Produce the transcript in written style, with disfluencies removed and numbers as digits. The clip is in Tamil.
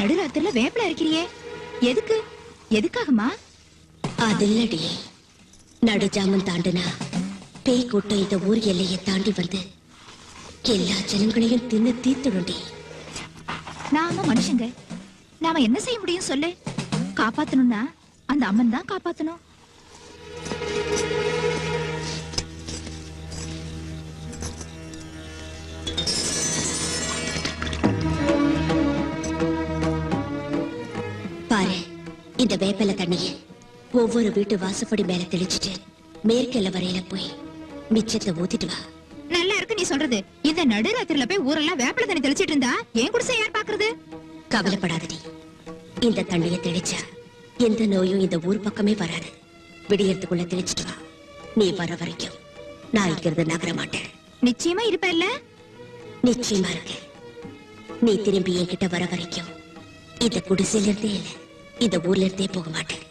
நடுராத்திரில வேப்பில இருக்கிறியே, எதுக்கு? எதுக்காகமா? அதில்லடி, நடுஜாமம் தாண்டுனா பேய் கூட்டம் இந்த ஊர் எல்லையை தாண்டி வந்து எல்லா ஜனங்களையும் தின்னு தீத்துடுண்டி. நாம மனுஷங்க, நாம என்ன செய்ய முடியும் சொல்லு? காப்பாத்தணும்னா அந்த அம்மன் தான் காப்பாத்தணும். பாரு, இந்த வேப்பல தண்ணிய ஒவ்வொரு வீட்டு வாசப்படி மேல தெளிச்சிட்டு மேற்கெல்ல வரையில போய் மிச்சத்தை ஊத்திட்டு வா. நல்லா இருக்கு நீ சொல்றது. இந்த நடுராத்திரில போய் ஊரெல்லாம் வேப்பில தண்ணி தெளிச்சிட்டு இருந்தா ஏன் குடிசை யார் பாக்குறது? கவலைப்படாதடி, இந்த தண்ணிய தெளிச்சா எந்த நோயும் இந்த ஊர் பக்கமே வராது. விடியறதுக்குள்ள தெளிச்சிட்டு வா. நீ வர வரைக்கும் நான் இங்கிருந்து நகர மாட்டேன். நிச்சயமா இருப்ப இல்ல? நிச்சயமா இருக்க. நீ திரும்பி என்கிட்ட வர வரைக்கும் இந்த குடிசையில இருந்தே இல்ல, இந்த ஊர்ல இருந்தே போக மாட்டேன்.